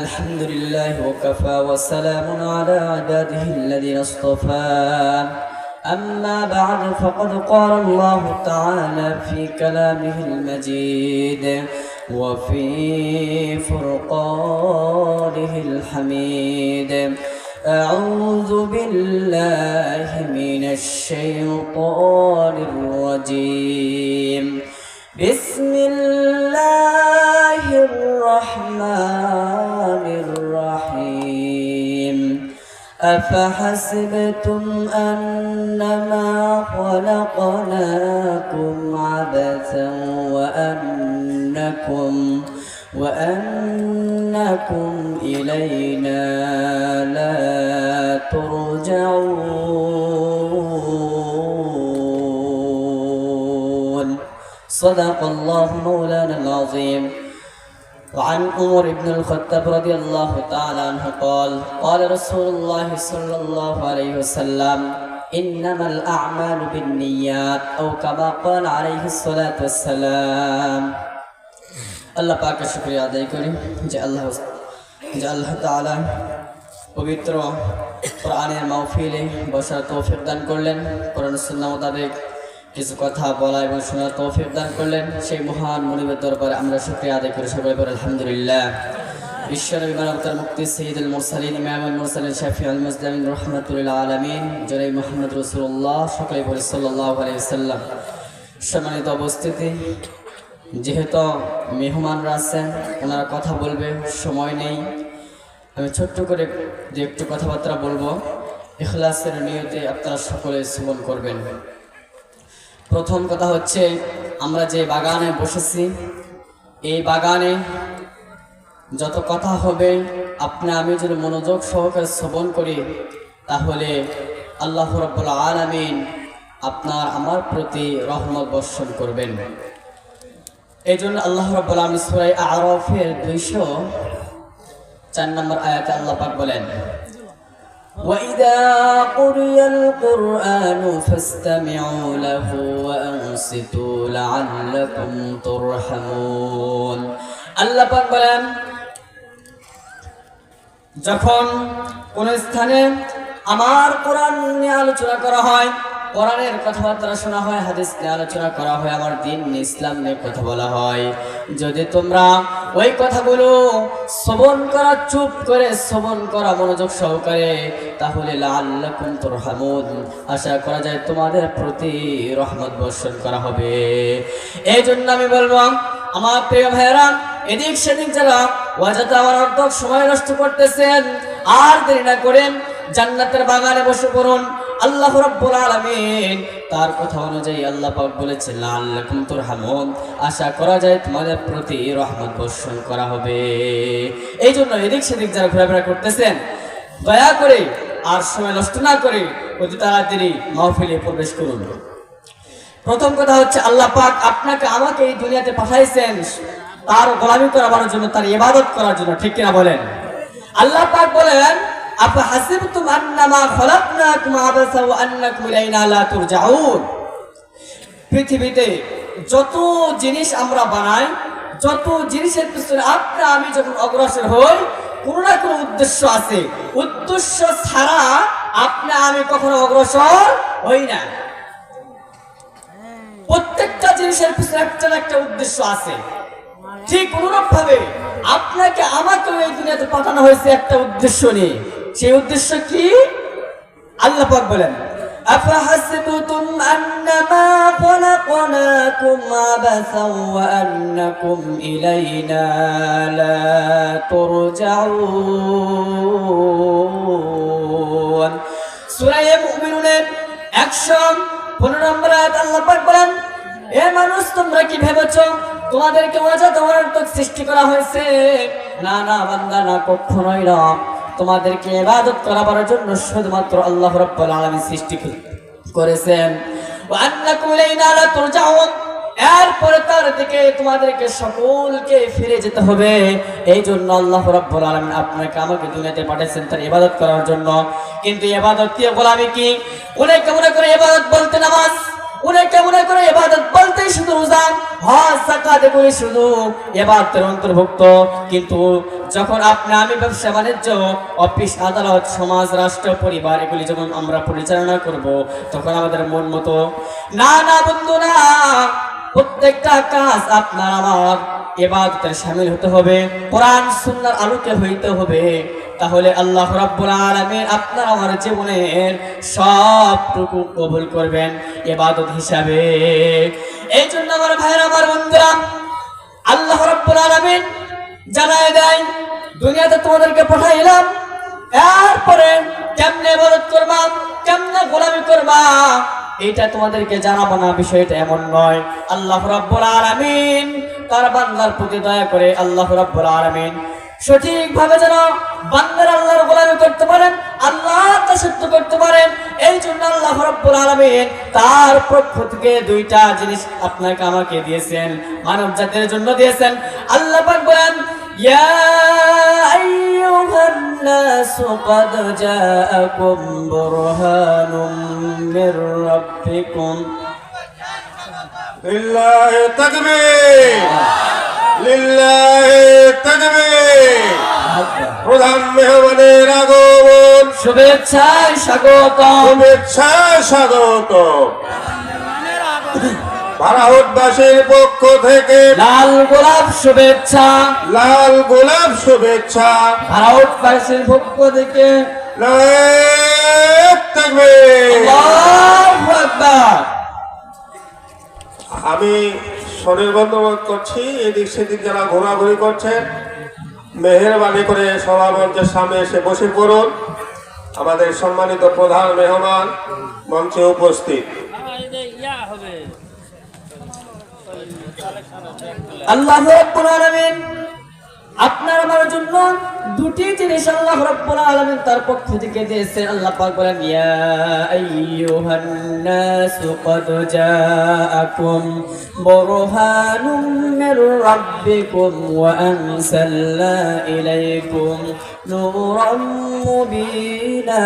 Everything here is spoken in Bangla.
الحمد لله وكفى وسلام على عباده الذين اصطفى. أما بعد فقد قال الله تعالى في كلامه المجيد وفي فرقانه الحميد: أعوذ بالله من الشيطان الرجيم. بسم الله الرحمن الرحيم. أفحسبتم أنما خلقناكم عبثا وأنكم إلينا لا ترجعون. صدق الله مولانا العظيم. وعن عمر بن الخطاب رضي الله تعالى عنه قال: قال رسول الله صلى الله عليه وسلم: إنما الأعمال بالنيات أو كما قال عليه الصلاة والسلام. আল্লাহ পাকের শুকরিয়া আদায় করি যে আল্লাহ তাআলা পবিত্র কোরআনের মাহফিলে বসার তৌফিক দান করলেন, কোরআন সুন্নাহ মোতাবেক কিছু কথা বলা এবং শোনার তৌফিক দান করলেন। সেই মহান মুনিবের দরবারে আমরা শুকরিয়া আদায় করি, সকলে বলি আলহামদুলিল্লাহ। বিশ্বনবী মানবতার মুক্তি সাইয়্যিদুল মুরসালিন ইমামুল মুরসালিন শাফিউল মুজদামিন রাহমাতুল লিল আলামিন জনাব মুহাম্মদ রাসূলুল্লাহ, সকলে বলি সাল্লাল্লাহু আলাইহি ওয়াসাল্লাম। সম্মানিত উপস্থিতি, যেহেতু মেহমানরা আছেন, ওনারা কথা বলবে, সময় নেই, আমি ছোট্ট করে যে একটু কথাবার্তা বলবো। ইখলাসের নিয়তে আপনারা সকলে শ্রবণ করবেন। প্রথম কথা হচ্ছে, আমরা যে বাগানে বসেছি, এই বাগানে যত কথা হবে আমি যদি মনোযোগ সহকারে শ্রবণ করি, তাহলে আল্লাহ রাব্বুল আলামিন আপনার আমার প্রতি রহমত বর্ষণ করবেন। এই জন্য আল্লাহ রাব্বুল আলামিন সূরা আ'রাফের 204 নম্বর আয়াতে আল্লাহ পাক বলেন: وَإِذَا قُرِئَ الْقُرْآنُ فَاسْتَمِعُوا لَهُ وَأَنصِتُوا لَعَلَّكُمْ تُرْحَمُونَ। আল্লাহ পাক বলেন, যখন কোন স্থানে আমার কোরআন নিয়ে আলোচনা করা হয়, কোরআনের কথাবার্তা শোনা হয়, হাদিস নিয়ে আলোচনা করা হয়, আমার দ্বীন ইসলাম নিয়ে কথা বলা হয়, যদি তোমরা ওই কথাগুলো শ্রবণ করা, চুপ করে শ্রবণ করা মনোযোগ সহকারে, তাহলে লাআল্লাকুম তুরহামুন, আশা করা যায় তোমাদের প্রতি রহমত বর্ষণ করা হবে। এই জন্য আমি বলবো, আমার প্রিয় ভাইয়েরা, এদিক সেদিক যারা ওয়াজাতে আমার অর্ধেক সময় নষ্ট করতেছেন, আর দেরি না করেন জান্নাতের বাগানে বসে পড়ুন। আল্লাহ রাব্বুল আলামিন তার কথা অনুযায়ী আল্লাহ পাক বলেছেন লাআল্লাকুম তুরহামুন, আশা করা যায় তোমাদের প্রতি রহমত বর্ষণ করা হবে। এই জন্য এদিক সেদিক যারা ঘোরাফেরা করতেছেন, দয়া করে আর সময় নষ্ট না করে অতি তাড়াতাড়ি মাহফিলে প্রবেশ করুন। প্রথম কথা হচ্ছে, আল্লাহ পাক আপনাকে আমাকে এই দুনিয়াতে পাঠাইছেন তার গোলামি করার জন্য, তার ইবাদত করার জন্য, ঠিক কিনা বলেন? আল্লাহ পাক বলেন, আফাহাসিবতুম আন্নামা খলাকনাকুম আবাসা ওয়া আন্নাকুম ইলাইনা লা তুরজাউন। পৃথিবীতে যত জিনিস আমরা বানাই, যত জিনিসের পিছনে আমি যখন অগ্রসর হই, কোনো না কোনো উদ্দেশ্য আছে। উদ্দেশ্য ছাড়া আমি কখনো অগ্রসর হই না। প্রত্যেকটা জিনিসের পিছনে একটা না একটা উদ্দেশ্য আছে। ঠিক অনুরূপ ভাবে আপনাকে আমাকে এই দুনিয়াতে পাঠানো হয়েছে একটা উদ্দেশ্য নিয়ে। সেই উদ্দেশ্য কি? আল্লাহ পাক বলেন, আফাহাসিবতুম আন্নামা খলাকনাকুম আবাসা ওয়া আন্নাকুম ইলাইনা লা তুরজাউন। সূরা মুমিনুনের 115 নম্বর আয়াত আল্লাহ পাক বলেন, এ মানুষ, তোমরা কি ভেবেছো তোমাদেরকে ওয়াজাত অনর্থক সৃষ্টি করা হয়েছে? না না বান্দা, না, কখনোই না। তোমাদেরকে ইবাদত করার জন্য শুধুমাত্র আল্লাহ রাব্বুল আলামিন সৃষ্টি করেছেন। ওয়া আন্নাকুম ইলাইনা লা তুরজাউন, এরপরে তার দিকে তোমাদেরকে সকলকে ফিরে যেতে হবে। এই জন্য আল্লাহ রাব্বুল আলামিন আপনাকে আমাকে দুনিয়াতে পাঠিয়েছেন তার ইবাদত করার জন্য। কিন্তু ইবাদত কি, গোলামি কি? অনেকে মনে করে ইবাদত বলতে নামাজ, উনাকে মনে করে ইবাদত বলতে শুধু রোজা হজ যাকাত এগুলি শুধু ইবাদতের অন্তর্ভুক্ত, কিন্তু যখন আমি ব্যবসা বাণিজ্য অফিস আদালত সমাজ রাষ্ট্র পরিবার এগুলি যখন আমরা পরিচালনা করব তখন আমাদের মন মতো না বন্ধু না, প্রত্যেকটা কাজ আপনার আমার ইবাদতের শামিল হতে হবে, কোরআন সুন্নাহর আলোকে হইতে হবে। তাহলে আল্লাহ রাব্বুল আলামিন আপনার আমার জীবনের সবটুকু কবুল করবেন ইবাদত হিসাবে। এই জন্য আমার ভাইরা আমার বন্ধুরা, আল্লাহ রাব্বুল আলামিন জানায় দেয় দুনিয়াতে তোমাদেরকে পাঠাইলাম, এরপরে কেমনে ইবাদত করবা, কেমনে গোলামি করবা এটা তোমাদেরকে জানাবো না, বিষয়টা এমন নয়। আল্লাহ রাব্বুল আলামিন তার বান্দার প্রতি দয়া করে আল্লাহ রাব্বুল আলামিন সঠিকভাবে যেন বান্দার আল্লাহর গোলামি করতে পারেন, আল্লাহর দাসত্ব করতে পারেন। এই জন্য আল্লাহ রাব্বুল আলামিন তার পক্ষ থেকে দুইটা জিনিস আপনাকে আমাকে দিয়েছেন, মানব জাতির জন্য দিয়েছেন। আল্লাহ পাক বলেন, ইয়া আইয়ুহান নাসু ক্বাদ জাআকুম বুরহানুম মির রাব্বিকুম। লিল্লাহি তাকবীর, লিল্লাহি তাকবীর। প্রধান মেহমানের আগমন, শুভেচ্ছায় স্বাগতম, শুভেচ্ছায় স্বাগত। বারাহটবাসীর পক্ষ থেকে লাল গোলাপ শুভেচ্ছা, লাল গোলাপ শুভেচ্ছা। বারাহটবাসীর পক্ষ থেকে নারায়ে তাকবীর। আল্লাহু আকবার। আমি শরীর বন্ধ করছি, এদিক সেদিক যারা ঘোরাঘুরি করছেন মেহেরবানি করে সভা মঞ্চের সামনে এসে বসে পড়ুন। আমাদের সম্মানিত প্রধান মেহমান মঞ্চে উপস্থিত। আল্লাহ রাব্বুল আলামিন আপনার আমার জন্য দুটি জিনিস আল্লাহ রাব্বুল আলামিন তার পক্ষ থেকে দিয়েছেন। আল্লাহ পাক বলেন, ইয়া আইয়ুহান নাসু ক্বাদ জাআকুম বুরহানুম মির রাব্বিকুম ওয়া আনসালনা ইলাইকুম নূরাম মুবিনা।